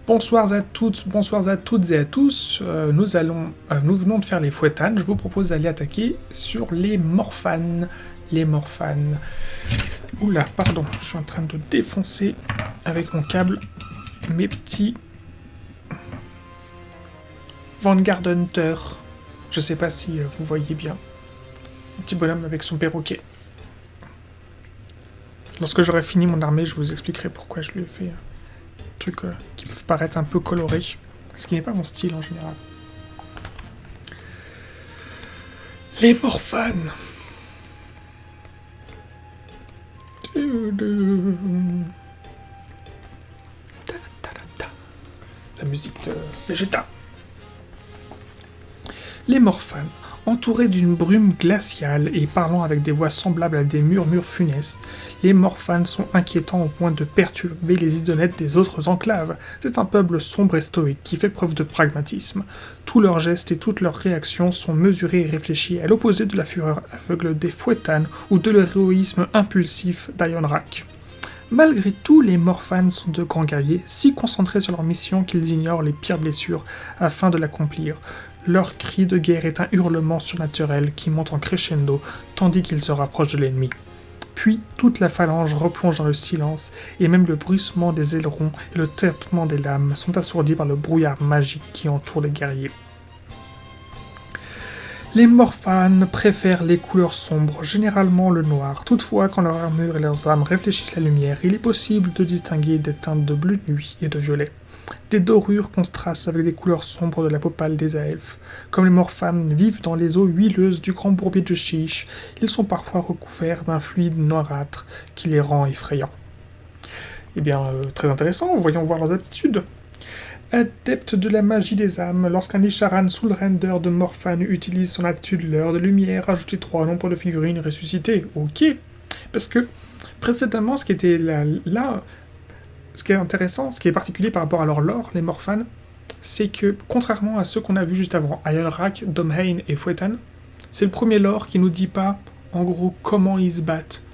Bonsoir à toutes, bonsoir à toutes et à tous. Nous venons de faire les fouettanes. Je vous propose d'aller attaquer sur les morphanes. Les morphanes. Oula, pardon, je suis en train de défoncer avec mon câble mes petits Vanguard Hunter. Je sais pas si vous voyez bien. Un petit bonhomme avec son perroquet. Lorsque j'aurai fini mon armée, je vous expliquerai pourquoi je lui ai fait trucs qui peuvent paraître un peu colorés, ce qui n'est pas mon style en général. Les morphanes. La musique de Vegeta. Les morphanes, entourés d'une brume glaciale et parlant avec des voix semblables à des murmures funestes, les morphanes sont inquiétants au point de perturber les idolètes des autres enclaves. C'est un peuple sombre et stoïque qui fait preuve de pragmatisme. Tous leurs gestes et toutes leurs réactions sont mesurés et réfléchis, à l'opposé de la fureur aveugle des fouettanes ou de l'héroïsme impulsif d'Ionrak. Malgré tout, les morphanes sont de grands guerriers, si concentrés sur leur mission qu'ils ignorent les pires blessures afin de l'accomplir. Leur cri de guerre est un hurlement surnaturel qui monte en crescendo tandis qu'ils se rapprochent de l'ennemi. Puis, toute la phalange replonge dans le silence, et même le bruissement des ailerons et le tintement des lames sont assourdis par le brouillard magique qui entoure les guerriers. Les morphanes préfèrent les couleurs sombres, généralement le noir. Toutefois, quand leur armure et leurs armes réfléchissent la lumière, il est possible de distinguer des teintes de bleu de nuit et de violet. Des dorures contrastent avec des couleurs sombres de la popale des elfes. Comme les morphanes vivent dans les eaux huileuses du grand bourbier de Chiche, ils sont parfois recouverts d'un fluide noirâtre qui les rend effrayants. Eh bien, très intéressant, voyons voir leurs aptitudes. Adepte de la magie des âmes, lorsqu'un Isharan sous le render de Morphane utilise son aptitude l'heure de lumière, ajoutez 3 nombre de figurines ressuscitées. Ok. Parce que précédemment, ce qui était ce qui est intéressant, ce qui est particulier par rapport à leur lore, les Morphanes, c'est que, contrairement à ceux qu'on a vus juste avant, Ionrak, Domhain et Fouettan, c'est le premier lore qui nous dit pas, en gros, comment ils se battent,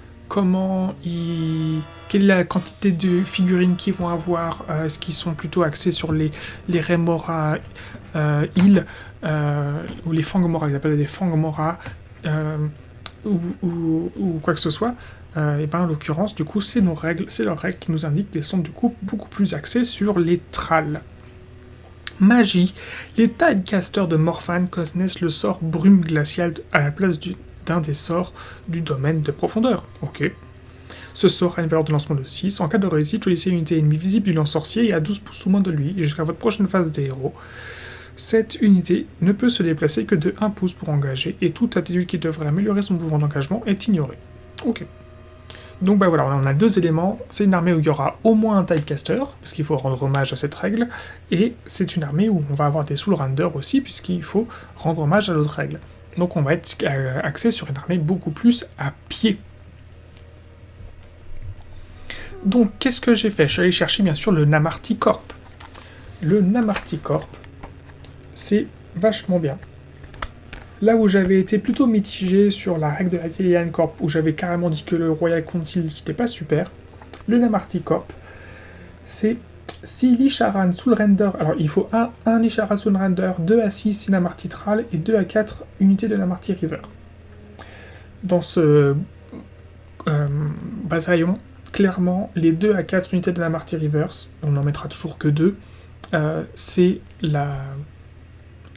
quelle est la quantité de figurines qu'ils vont avoir, est-ce qu'ils sont plutôt axés sur les Remora Hill, ou les Fangomora, ils appellent les Fangomora, ou quoi que ce soit. Et ben en l'occurrence, du coup, c'est leurs règles qui nous indiquent qu'elles sont du coup beaucoup plus axées sur les tralls. Magie. Les Tidecasters de Morphane connaissent le sort brume glaciale à la place d'un des sorts du domaine de profondeur. Ok. Ce sort a une valeur de lancement de 6. En cas de réussite, choisissez une unité ennemie visible du lance-sorcier et à 12 pouces ou moins de lui, jusqu'à votre prochaine phase des héros. Cette unité ne peut se déplacer que de 1 pouce pour engager, et toute aptitude qui devrait améliorer son mouvement d'engagement est ignorée. Ok. Donc bah voilà, on a 2 éléments. C'est une armée où il y aura au moins un Tidecaster, parce qu'il faut rendre hommage à cette règle, et c'est une armée où on va avoir des Soul Render aussi, puisqu'il faut rendre hommage à l'autre règle. Donc on va être axé sur une armée beaucoup plus à pied. Donc qu'est-ce que j'ai fait? Je suis allé chercher bien sûr le Namarti Corp. Le Namarti Corp, c'est vachement bien. Là où j'avais été plutôt mitigé sur la règle de la Telian Corp, où j'avais carrément dit que le Royal Council c'était pas super, le Namarti Corp, c'est 6 Lisharan Soul Render. Alors il faut un Lisharan Soul Render, 2 à 6 Namarti Tral et 2 à 4 unités de Namarti River. Dans ce bataillon, clairement, les 2 à 4 unités de Namarti Rivers, on n'en mettra toujours que 2, c'est la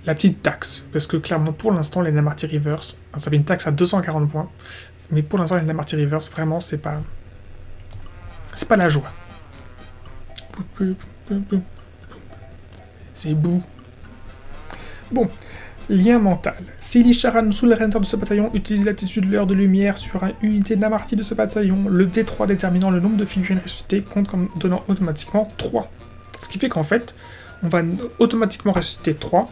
petite taxe, parce que clairement pour l'instant les Namarti Rivers, ça fait une taxe à 240 points, mais pour l'instant les Namarti Rivers, vraiment c'est pas la joie. C'est bou. Bon, lien mental. Si l'Isharan sous le render de ce bataillon utilise l'aptitude l'heure de lumière sur une unité Namarti de ce bataillon, le D3 déterminant le nombre de figurines ressuscitées compte comme donnant automatiquement 3. Ce qui fait qu'en fait, on va automatiquement ressusciter 3,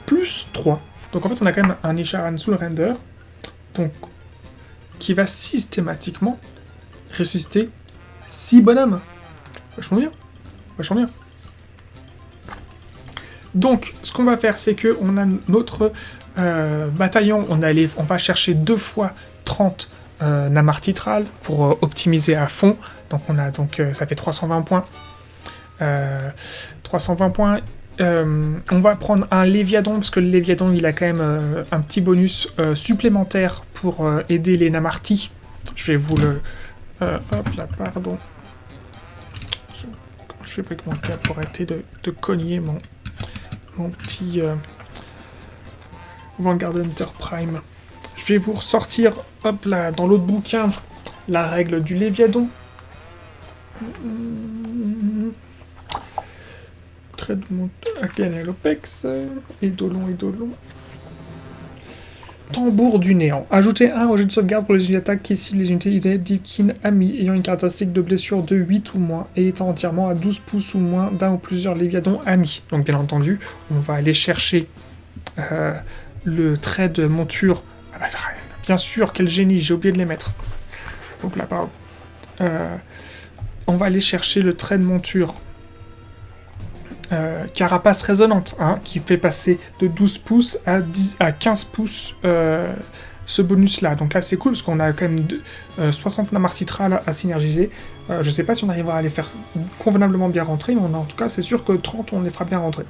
plus 3. Donc en fait, on a quand même un Isharan Soul Render, donc, qui va systématiquement ressusciter 6 bonhommes. Vachement bien. Vachement bien. Donc, ce qu'on va faire, c'est qu'on a notre bataillon, on va chercher 2 fois 30 Namartitral pour optimiser à fond. Donc, ça fait 320 points. 320 points. On va prendre un Léviadon, parce que le Léviadon, il a quand même un petit bonus supplémentaire pour aider les Namarti. Je vais vous le... hop là, pardon. Je fais brique mon câble pour arrêter de cogner mon petit Vanguard Hunter Prime. Je vais vous ressortir, hop là, dans l'autre bouquin, la règle du Léviadon. Trait de monte à l'Opex, Eidolon. Tambour du néant. Ajoutez un au jet de sauvegarde pour les unités d'attaque qui ciblent les unités d'Ipkin amis ayant une caractéristique de blessure de 8 ou moins et étant entièrement à 12 pouces ou moins d'un ou plusieurs Léviadons amis. Donc bien entendu, on va aller chercher le trait de monture. Ah bah, bien sûr, quel génie, j'ai oublié de les mettre. Donc là, pardon. On va aller chercher le trait de monture carapace résonante, hein, qui fait passer de 12 pouces à 15 pouces ce bonus-là. Donc là, c'est cool, parce qu'on a quand même 60 namartitrales à synergiser. Je sais pas si on arrivera à les faire convenablement bien rentrer, mais en tout cas, c'est sûr que 30, on les fera bien rentrer.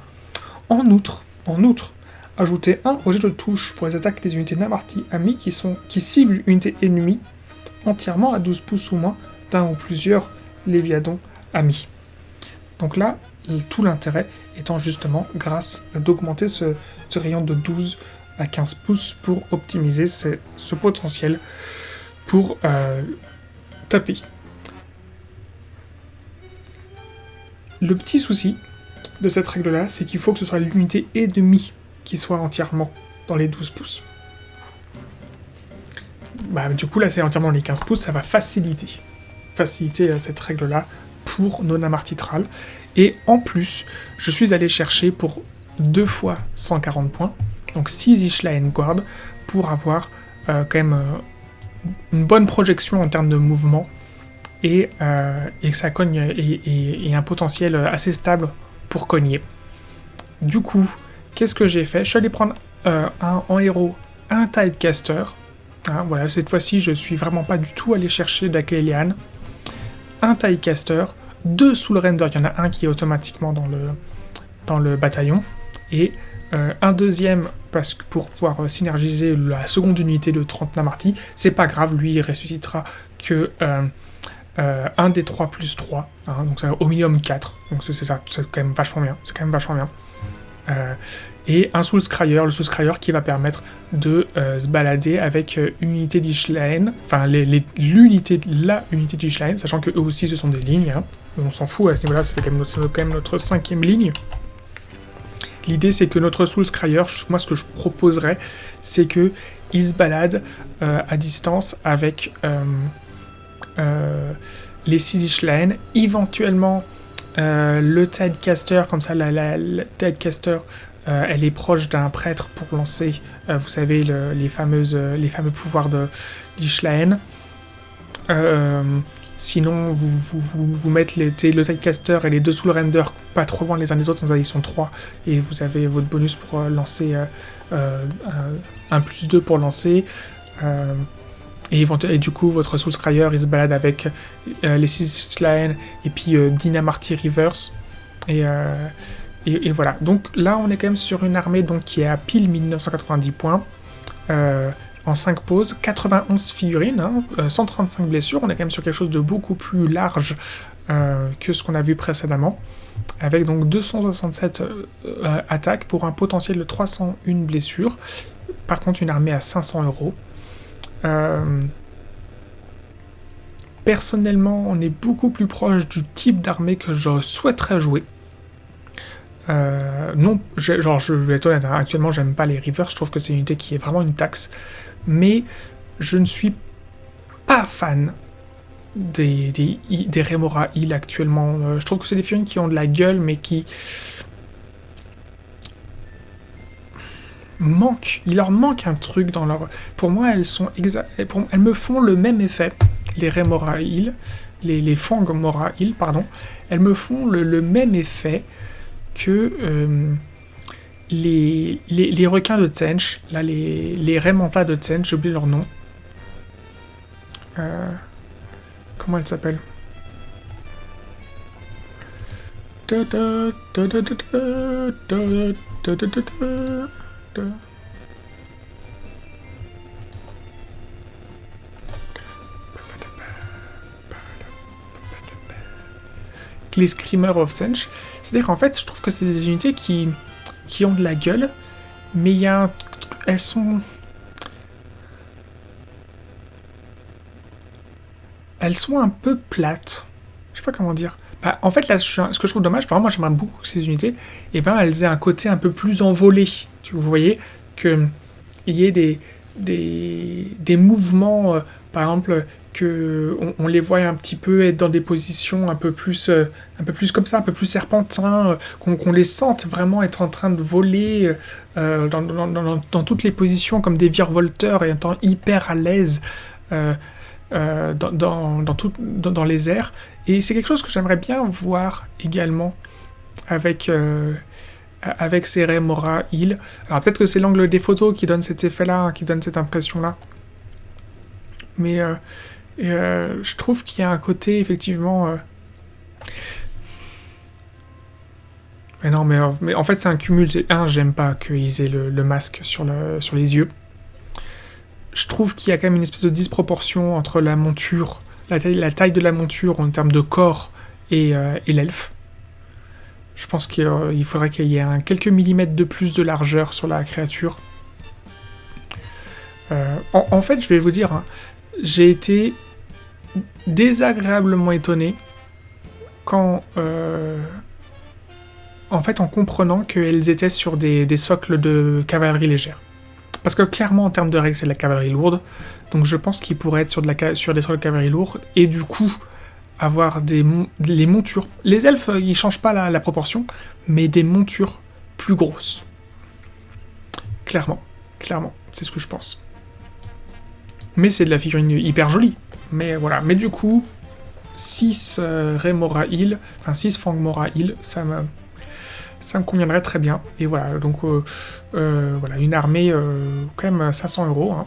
En outre, ajoutez un rejet de touche pour les attaques des unités namarti amis qui ciblent une unité ennemie entièrement à 12 pouces ou moins d'un ou plusieurs Léviadons amis. Donc là, tout l'intérêt étant justement grâce d'augmenter ce rayon de 12 à 15 pouces pour optimiser ce potentiel pour taper. Le petit souci de cette règle-là, c'est qu'il faut que ce soit l'unité ennemie qui soit entièrement dans les 12 pouces. Bah, du coup, là, c'est entièrement les 15 pouces, ça va faciliter cette règle-là pour nos namartitrales. Et en plus, je suis allé chercher pour 2 fois 140 points, donc 6 Ishlaen Guard, pour avoir quand même une bonne projection en termes de mouvement, et que ça cogne, et un potentiel assez stable pour cogner. Du coup, qu'est-ce que j'ai fait? Je suis allé prendre en héros un Tidecaster. Hein, voilà, cette fois-ci, je suis vraiment pas du tout allé chercher d'Akelian. Un Tidecaster, 2 Soul Render, il y en a un qui est automatiquement dans le bataillon, et un deuxième parce que pour pouvoir synergiser la seconde unité de 30 Namarti. C'est pas grave, lui il ressuscitera que un des 3 plus 3, hein, donc ça au minimum 4, donc c'est ça, c'est quand même vachement bien, et un Soul Scryer, le Soul Scryer qui va permettre de se balader avec une unité d'Ishlaen, enfin la unité d'Ishlaen, sachant que eux aussi ce sont des lignes, hein. On s'en fout à ce niveau-là, c'est quand même notre 5e ligne. L'idée c'est que notre Soul Scryer, moi ce que je proposerais, c'est que il se balade à distance avec les 6 Ishlaen, éventuellement le Tidecaster, comme ça la Tidecaster elle est proche d'un prêtre pour lancer, vous savez, les fameux pouvoirs d'Ishlaen. Sinon, vous mettez le Tidecaster et les 2 Soul Render pas trop loin les uns des autres, ils sont 3, et vous avez votre bonus pour lancer 1+2 pour lancer. Et du coup, votre Soul Scryer, il se balade avec les 6 Ishlaen et puis Dynamarty Reverse. Et voilà. Donc là, on est quand même sur une armée donc, qui est à pile 1990 points. En 5 pauses, 91 figurines, hein, 135 blessures. On est quand même sur quelque chose de beaucoup plus large que ce qu'on a vu précédemment. Avec donc 267 attaques pour un potentiel de 301 blessures. Par contre, une armée à 500 €. Personnellement, on est beaucoup plus proche du type d'armée que je souhaiterais jouer. Non, je vais être honnête, hein, actuellement j'aime pas les Reavers, je trouve que c'est une unité qui est vraiment une taxe, mais je ne suis pas fan des Remora Hill actuellement. Je trouve que c'est des figurines qui ont de la gueule, mais qui il leur manque un truc dans leur... Pour moi, elles me font le même effet, les Remora Hill, les Fang Mora Hill, pardon, elles me font le même effet que les requins de Tzench, là, les Raymanta de Tzench, j'ai oublié leur nom. Comment elle s'appelle? Les Screamers of Zench. C'est-à-dire qu'en fait, je trouve que c'est des unités qui ont de la gueule, mais il y a elles sont un peu plates. Je sais pas comment dire. Bah, en fait, là, ce que je trouve dommage, par exemple, moi j'aimerais beaucoup que ces unités, et ben, elles aient un côté un peu plus envolé. Vous voyez, qu'il y ait des mouvements, par exemple, que on les voit un petit peu être dans des positions un peu plus comme ça, un peu plus serpentins, qu'on les sente vraiment être en train de voler dans toutes les positions comme des virevolteurs et étant hyper à l'aise dans les airs. Et c'est quelque chose que j'aimerais bien voir également avec ces Remora Hill. Alors peut-être que c'est l'angle des photos qui donne cet effet-là, hein, qui donne cette impression-là. Mais je trouve qu'il y a un côté, effectivement... Mais non, mais en fait, c'est un cumul. J'aime pas qu'ils aient le masque sur les yeux. Je trouve qu'il y a quand même une espèce de disproportion entre la monture, la taille de la monture en termes de corps et l'elfe. Je pense qu'il faudrait qu'il y ait quelques millimètres de plus de largeur sur la créature. En fait, je vais vous dire, hein, j'ai été désagréablement étonné quand... en fait, en comprenant qu'elles étaient sur des socles de cavalerie légère. Parce que clairement, en termes de règles, c'est de la cavalerie lourde. Donc je pense qu'ils pourraient être sur des socles de cavalerie lourde. Et du coup, avoir les montures... Les elfes, ils changent pas la proportion, mais des montures plus grosses. Clairement, c'est ce que je pense. Mais c'est de la figurine hyper jolie. Mais voilà, mais du coup, 6 Remora Hill, enfin 6 Fangmora Hill, ça me conviendrait très bien. Et voilà, donc voilà, une armée quand même à 500 €. Hein.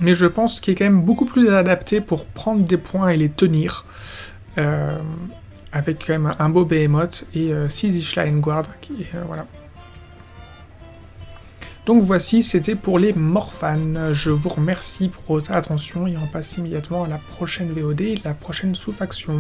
Mais je pense qu'il est quand même beaucoup plus adapté pour prendre des points et les tenir. Avec quand même un beau Behemoth et 6 Ishline Guard. Voilà. Donc voici, c'était pour les Morphan. Je vous remercie pour votre attention et on passe immédiatement à la prochaine VOD et la prochaine sous-faction.